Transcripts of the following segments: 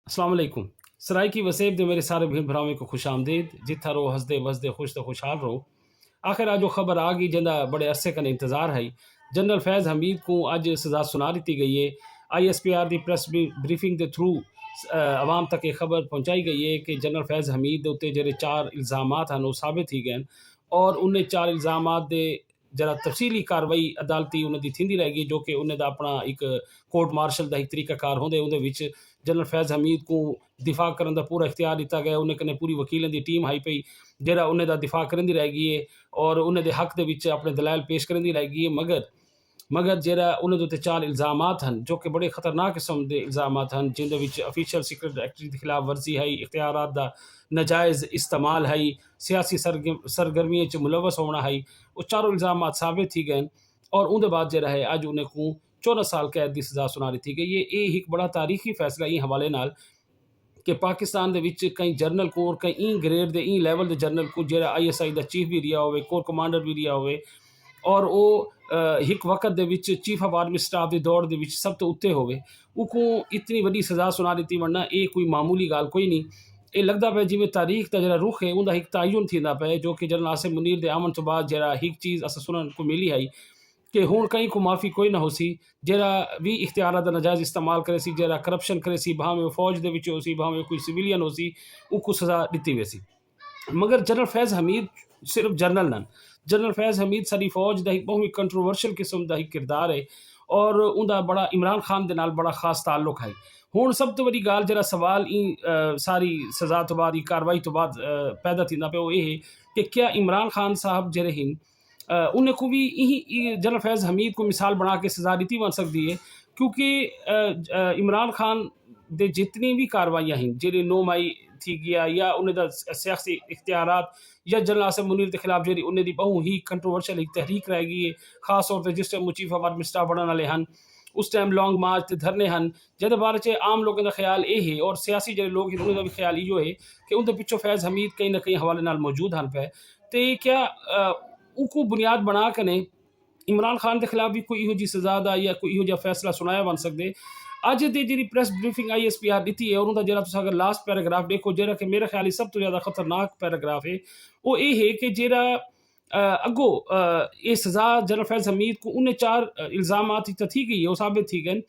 अस्सलाम वालेकुम। सराय की वसेब दे मेरे सारे बहन भरावें को खुश आमदीद। जिथा रहो हंसदे वसदे खुश तो खुशहाल रहो। आखिर आज जो खबर आ गई जंदा बड़े अरसे का इंतज़ार है। जनरल फैज़ हमीद को अज सज़ा सुना दी गई है। ISPR की प्रेस ब्रीफिंग के थ्रू आवाम तक ये खबर पहुँचाई गई है कि जनरल फैज़ हमीद दे उत्ते जेह्ड़े 4 इल्ज़ामात हैं वो साबित ही गए और उन्हें 4 इल्ज़ामात दे जरा तफसीली कार्रवाई अदालती उन्हें दी थींदी रहेगी जो कि उन्हें दा अपना एक कोर्ट मार्शल का एक तरीकाकार होंदे उहदे विच जनरल फैज़ हमीद को दिफा करने का पूरा इख्तियार दिता गया। उन्हें कन्नै पूरी वकीलों की टीम आई पई जेह्ड़ा उन्हें दा दिफा करन दी रहेगी है और उन्हें दे हक दे विच अपने दलाइल पेश करन दी रहेगी है। मगर जेह्ड़ा उन्हें दे उत्ते 4 इल्ज़ामात हैं जो कि बड़े खतरनाक किस्म के इल्ज़ामात हैं जिंदे विच ऑफिशियल सीक्रेट एक्ट की खिलाफ वर्जी है, इख्तियारात दा नाजायज़ इस्तेमाल है, सियासी सरगर्मियों च मुलवस होना है। वो चारों इल्ज़ामात साबित थी गए और उनके बाद जेह्ड़ा है अज उन्हें को 14 साल कैद की सज़ा सुना दी गई है। ये एक बड़ा तारीखी फैसला ई हवाले नाल कि पाकिस्तान दे विच कई जरनल को और कई ई ग्रेड दे ई लैवल दे जरनल को जेह्ड़ा ISI दा चीफ भी रिहा होवे, कोर कमांडर भी रिहा होवे और वो एक वक्त दे विच चीफ ऑफ आर्मी स्टाफ की दौड़ दे विच सब तो उत्ते होवे उको इतनी वड्डी सज़ा सुना दी वरना ये कोई मामूली गाल कोई नहीं। ये लगता पे जिमें तारीख का जरा रुख है उनका एक तयन थींदा पे जो कि जनरल आसिम मुनीर के आमन तो बाद जरा एक चीज़ अस सुनने को मिली है कि हुण कहीं को माफ़ी कोई ना होसी जरा भी इख्तियार का नाजायज़ इस्तेमाल करे सी जरा करप्शन करे सी भावें फौज दे विच होसी भावें कोई सिविलियन होसी उको सज़ा दी वेसी। मगर जनरल फैज़ हमीद सिर्फ जनरल नन जनरल फैज़ हमीद सारी फौज का एक बहुत ही कंट्रोवर्शियल किस्म का एक किरदार है और उनका बड़ा इमरान खान के नाल बड़ा खास ताल्लुक है। हुण सब तो वड्डी गाल जरा सवाल सारी सज़ा तो बाद कार्रवाई तो बाद पैदा थींदा पे वो ये है कि क्या इमरान खान साहब जेह्ड़े हिन उन्हें को भी यही जनरल फैज़ हमीद को मिसाल बना के सज़ा दी बन सकती है क्योंकि इमरान खान दे जितनी भी कार्रवाइयाँ हैं जेह्ड़ी 9 मई थी गया या उन्हें दा सियासी इख्तियारात या जनरल आसिम मुनीर के खिलाफ जी उन्हें दी बहु ही कंट्रोवर्शियल एक तहरीक रहेगी है खास तौर पर जिस time chief of army staff बनने वाले हैं उस टाइम लॉन्ग मार्च ते धरने हैं जिहदे बारे च आम लोगों का ख्याल ये है और सियासी जो लोग हैं उन्होंने भी ख्याल इो है कि उनके पिछों फैज़ हमीद कहीं ना कहीं हवाले नाल मौजूद हैं पे तो क्या उको बुनियाद बना के ने इमरान खान के खिलाफ भी कोई इहो जी सज़ा दा या कोई इहो जिहा फैसला सुनाया बन सकते। अज दी जी प्रेस ब्रीफिंग ISPR दी है और उनका जरा तुम अगर लास्ट पैराग्राफ देखो जरा कि मेरे ख्याल सब तो ज़्यादा खतरनाक पैराग्राफ है वो ये है कि जरा अगो ये सज़ा जनरल फैज़ हमीद को उन्हें 4 इल्ज़ाम तो थी गई है वो साबित थी गए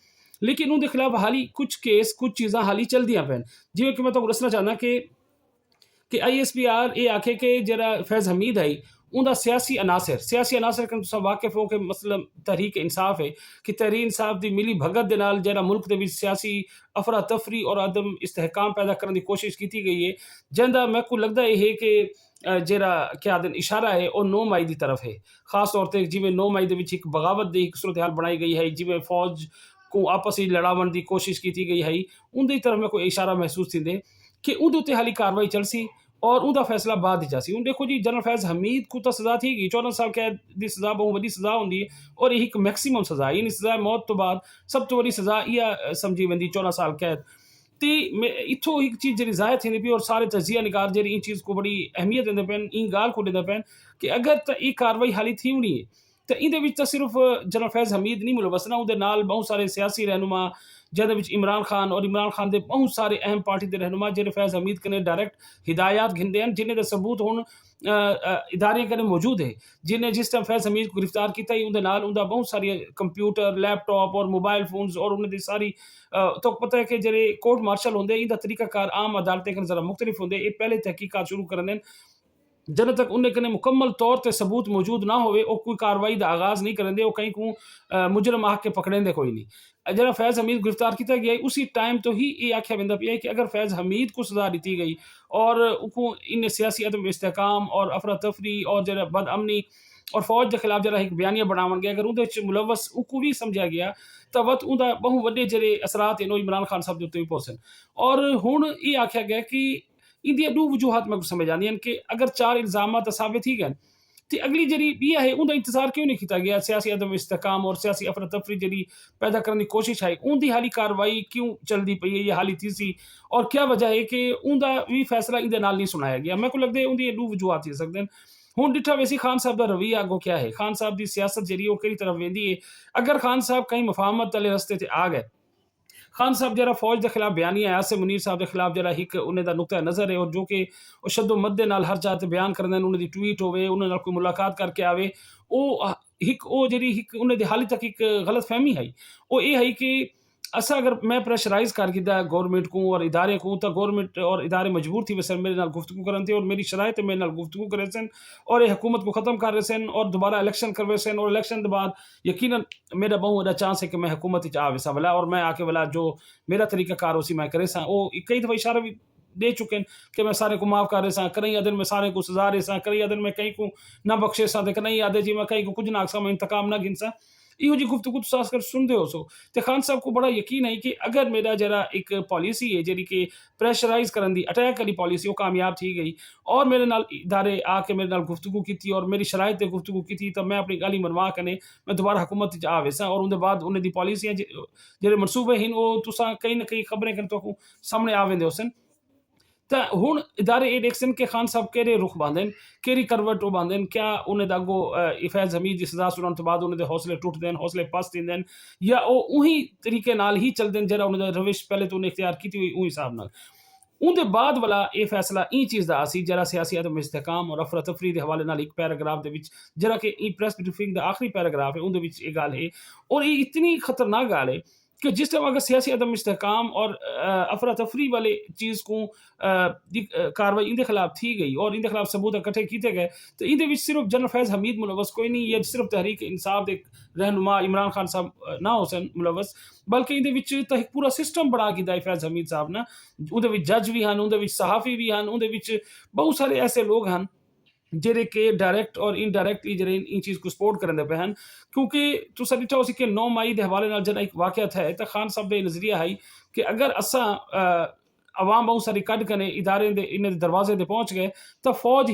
लेकिन उनके खिलाफ हाली कुछ केस कुछ चीज़ा हाली चल दियाँ पैन जिमें कि मैं तो दसना चाहना कि ISPR ये आखे कि जरा फैज़ हमीद है उनका सियासी अनासर कन तुसां वाकिफ हो कि मसलन तहरीक इंसाफ है कि तहरीक इंसाफ की मिली भगत दे नाल जरा मुल्क के सियासी अफरा तफरी और अदम इस्तेहकाम पैदा करने की कोशिश की गई है जिंदा मैं को लगता है कि जरा क्या दिन इशारा है और 9 मई की तरफ है खास तौर पर जिमें 9 मई के एक बगावत की एक सूरत हाल बनाई गई है जिमें फौज को आपस में लड़ावन की कोशिश की गई है उनकी तरफ में कोई इशारा महसूस थींदे कि उहदे उत्ते हाली कार्रवाई चलसी और उनका फैसला बाद ही जासी। देखो जी जनरल फैज़ हमीद को तो सज़ा थी गई 14 साल कैद की सज़ा बहुत बड़ी सज़ा होंगी और यही एक मैक्सीमम सज़ा इन सज़ा मौत तो बाद सब तो बड़ी सज़ा यह समझी वेंदी 14 साल कैद तो इतों एक चीज़ जी ज़ाहिर थी पी और सारे तजिया निगार जी इन चीज़ को बड़ी अहमियत देंदे पैन इन गाल को देंदे पैन कि अगर तो ये कार्रवाई हाली थी होनी है तो ये तो सिर्फ जनरल फैज़ हमीद नहीं मुलवस ना उहदे नाल बहुत सारे सियासी रहनुमा जिहदे इमरान खान और इमरान खान के बहुत सारे अहम पार्टी के रहनुमा जेह्ड़े फैज़ हमीद कने डायरैक्ट हिदायत घिंदे हैं जिन्हें सबूत हुण इदारे कने मौजूद है जिन्हें जिस टाइम फैज़ हमीद को गिरफ्तार किया उनके नाल उनका बहुत सारी कंप्यूटर लैपटॉप और मोबाइल फोन्स और उन्हें सारी तो पता है कि जेह्ड़े कोर्ट मार्शल होंगे इनका तरीकाकार आम अदालतें कने जरा मुख्तलिफ होंगे ये पहले तहकीकात शुरू करने जब तक उन्हें कने मुकम्मल तौर पर सबूत मौजूद ना होवे और कोई कार्रवाई का आगाज़ नहीं करेंगे वो कहीं को मुजरम आके पकड़ेंगे कोई नहीं। जरा फैज़ हमीद गिरफ्तार किया गया उसी टाइम तो ही ये आख्या वेंदा पिया कि अगर फैज़ हमीद को सज़ा दी गई और उनको इन सियासी अदम इस्तेहकाम और अफरा तफरी और जरा बदअमनी और फौज के खिलाफ जरा एक बयानिया बनावन गया अगर उहदे मुलवस उको भी समझा गया तो वत उनका बहु वड्डे जेह्ड़े असरात हैं इमरान खान साहब के उत्ते भी पहुंचन और हुण ये आख्या गया कि इंदिया दो वजूहत में समझ आंदियां कि अगर 4 इल्ज़ाम साबित ही गए तो अगली जी यह है उनका इंतजार क्यों नहीं किया गया सियासी अदम इस्तेहकाम और सियासी अफरा तफरी जी पैदा करने की कोशिश है उनकी हाली कार्रवाई क्यों चलती पई है ये हाली थी सी और क्या वजह है कि उनका भी फैसला इनके नाल नहीं सुनाया गया। मैं को लगता है उनकी दो वजूहत हो सकते हैं। हुण डिठा वैसी खान साहब का रवैया अगों क्या है खान साहब की सियासत जी वो कई तरफ वेंदी है अगर खान साहब कहीं मुफाहमत वाले रस्ते से आ गए खान साहब जरा फौज के खिलाफ बयानी आया से मुनीर साहब के खिलाफ जरा एक उन्हें दा नुक्ता नज़र है और जो कि शद्दो मद्दे नाल हर जात बयान करते हैं उन्हें दी ट्वीट होवे उन्हें नाल कोई मुलाकात करके आवे वो जरी एक उन्हें दी हाली तक एक गलत फहमी है वो ये है कि असा अगर मैं प्रेशराइज कर गिदा गवर्नमेंट को और इदारे को तो गवर्नमेंट और इदारे मजबूर थी वैसे मेरे नाल गुफ्तगू करन थे और मेरी शरायत मेरे नाल गुफ्तगू करे सन और ये हुकूमत को ख़त्म कर रहे सन और दोबारा इलेक्शन करवे सन और इलेक्शन के बाद यकीनन मेरा बहुत बड़ा चांस है कि मैं हुकूमत आ वैसा वाला और मैं आके वाला जो मेरा तरीका कार उसी मैं करे सा वो कई दफ़ा इशारा भी दे चुके हैं कि मैं सारे को माफ़ कर रहे सा कहीं दिन में सारे को सजा रहे सा कहीं दिन में कहीं को ना बख्शे सा कहीं आदे जी मैं कहीं को कुछ ना आखसा मैं इंतकाम ना गिन सा इहो जी गुफ्तगू सास कर सुनते हो सो तो खान साहब को बड़ा यकीन है कि अगर मेरा जरा एक पॉलिसी है जी कि प्रेशराइज करन दी अटैक वाली पॉलिसी वो कामयाब थी गई और मेरे नाल इदारे आके मेरे नाल गुफ्तगू की थी और मेरी शरायत ते गुफ्तगू की थी तो मैं अपनी गाली मनवा कने मैं दोबारा हुकूमत च आ वैसा और उनके बाद उन्हें दी पॉलिसियां जेरे मनसूबे हैं वो तुसा कहीं ना कहीं खबरें कर तो सामने आ वेंदे हुसन त हुण इदारे ये देखसन कि खान साहब केड़े रुख बांधन केड़ी करवट वो बांधन क्या उन्हें दागो फैज़ हमीद की सजा सुनने तो बाद उन्हें दे हौसले टुटदे हौसले पस्त थींदे या वो उही तरीके नाल ही चलदे जरा उन्हें रविश पहले तो उन्हें इख्तियार की थी उही हिसाब नाल उनके बाद वाला ये फैसला ई चीज़ का आसी जरा सियासी अदम इस्तेहकाम और अफरा तफरी के हवाले नाल एक पैराग्राफ दे विच जरा कि ई प्रेस ब्रीफिंग दा आखिरी पैराग्राफ है उनदे विच ये गल है और ये इतनी खतरनाक गल है कि जिस टाइम अगर सियासी अदम इस्तेहकाम और अफरा तफरी वाले चीज़ को कार्रवाई इनके खिलाफ थी गई और इनके खिलाफ सबूत इकट्ठे किए गए तो इनके सिर्फ जनरल फैज़ हमीद मुलवस कोई नहीं या सिर्फ तहरीक इंसाफ के रहनुमा इमरान खान साहब ना हुसैन मुलवस बल्कि इनके पूरा सिस्टम बना कि फैज़ हमीद साहब ना उहदे जज भी हैं उहदे सहाफ़ी भी हैं उहदे बहुत सारे ऐसे लोग हैं जेरे के डायरेक्ट और इनडायरेक्टली जेरे इन चीज़ को सपोर्ट करते पे हैं क्योंकि तुसा ॾिठो होसी कि 9 मई के हवाले नाल जॾहिं एक वाक़या थिया तो खान साहब का नज़रिया है कि अगर असा अवाम बहुत सारी कढ कने इदारे दे इन दरवाजे ते पहुंच गए तो फौज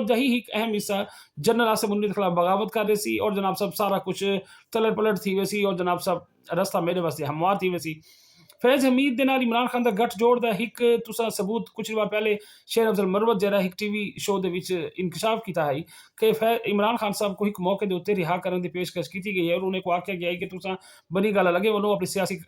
का ही एक अहम हिस्सा जनरल आसिम मुनीर के खिलाफ बगावत कर रही सी और जनाब साहब सारा कुछ तलट पलट थी वैसी और जनाब साहब रास्ता मेरे वास्ते हमवार थी वैसी फैज़ हमीद दे नाल इमरान खान का गठ जोड़ दा एक तुसा सबूत कुछ बार पहले शेर अफजल मरवत जरा एक टीवी शो दे विच इंकशाफ किया है कि इमरान खान साहब को एक मौके के उत्ते रिहा करने की पेशकश की गई है और उन्हें को आख्या गया है कि तुसा बनी गल लगे वनो अपनी सियासी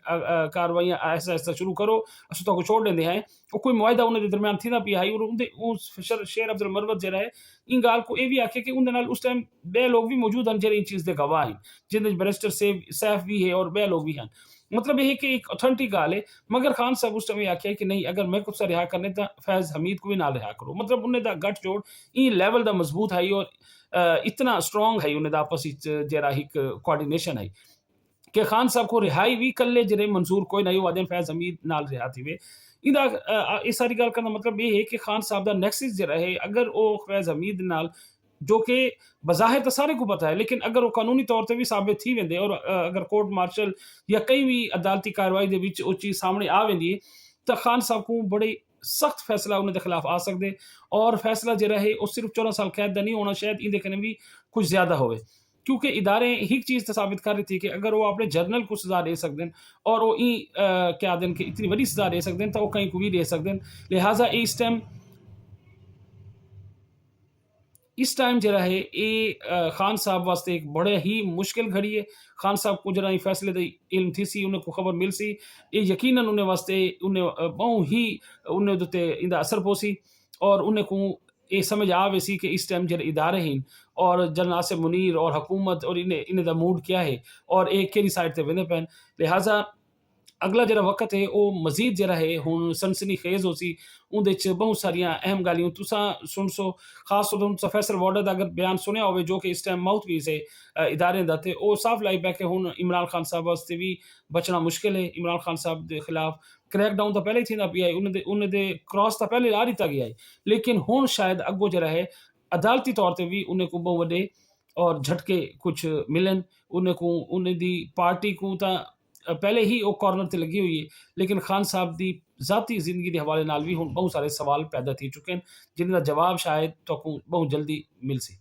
कार्रवाइयां ऐसा ऐसा शुरू करो असु तो छोड़ देंदे हैं और कोई मुआहदा उन्हें दरमियान थी ना पिया है और उनके शेर अफजल मरवत जरा है इन गाल को ये भी आखे कि उनके नाल उस टाइम बे लोग भी मौजूद हैं जेरे इन चीज़ के गवाह हैं जिन्हें बैरिस्टर सैफ भी है और बे लोग भी हैं मतलब ये है कि एक ऑथेंटिक गाल है मगर खान साहब उस टाइम आख्या कि नहीं अगर मैं कुछ रिहा करने तो फैज़ हमीद को भी ना रिहा करो मतलब उन्हें दा गठ जोड़ इन लेवल दा मजबूत है और इतना स्ट्रॉन्ग है उन्हें दा आपस जरा एक कोऑर्डिनेशन है कि खान साहब को रिहाई भी कर ले जरे मंजूर कोई नहीं वादे फैज़ हमीद नाल रिहा थी वे इंदा इस सारी गल का मतलब ये है कि खान साहब दा नेक्सस जरा है अगर वो फैज़ हमीद नाल जो कि बज़ाहिर तो सारे को पता है लेकिन अगर वो कानूनी तौर पर भी साबित थी वेंदे और अगर कोर्ट मार्शल या कई भी अदालती कार्रवाई दे विच वो चीज़ सामने आ वेंदी है तो खान साहब को बड़े सख्त फैसला उन्हें खिलाफ आ सकते और फैसला जो है वो सिर्फ 14 साल कैद का नहीं होना शायद इंदे कने भी कुछ ज़्यादा होवे क्योंकि इदारे एक चीज़ तो साबित कर रही थी कि अगर वो अपने जर्नल को सजा दे सकते हैं और वो क्या दिन कि इतनी बड़ी सजा दे सकते हैं तो वो कहीं को भी दे सकते हैं लिहाजा इस टाइम जरा है ये खान साहब वास्ते एक बड़े ही मुश्किल घड़ी है खान साहब को जरा फैसले दी इल्म थी सी उन्हें को खबर मिल सी ये यकीनन उन्हें वास्ते उन्हें बहुत ही उन्हें उते इंदा असर पोसी और उन्हें को ये समझ आ वैसी कि इस टाइम जरा इदारे हैं और जनरल आसिम मुनीर और हुकूमत और इन्हें इन्हें दा मूड क्या है और एक केरी साइड ते वेंदे पैन लिहाजा अगला जरा वक्त है वो मजीद जरा है हुन सनसनी खेज हो सी उहदे च बहुत सारिया अहम गालियां तुसा सुन सो खास तौर पर फैसल वार्डर दा अगर बयान सुनिया होवे जो कि इस टाइम माउथ पीस है इदारे दा ते वो साफ लाई बैक है हुन इमरान खान साहब वास्ते भी बचना मुश्किल है इमरान खान साहब के खिलाफ क्रैक डाउन तो पहले ही थी ना पिया उन्हें दे क्रॉस तो पहले ला दिता गया है लेकिन हुन शायद अगो जरा है अदालती तौर पर भी उन्हें को बहुत वड्डे और झटके कुछ मिलन उन्हें दी पार्टी को पहले ही वो कॉर्नर ते लगी हुई है लेकिन खान साहब की ज़ाती जिंदगी के हवाले नाल भी हुण बहुत सारे सवाल पैदा थी चुके हैं जिनका जवाब शायद तो बहुत जल्दी मिल सी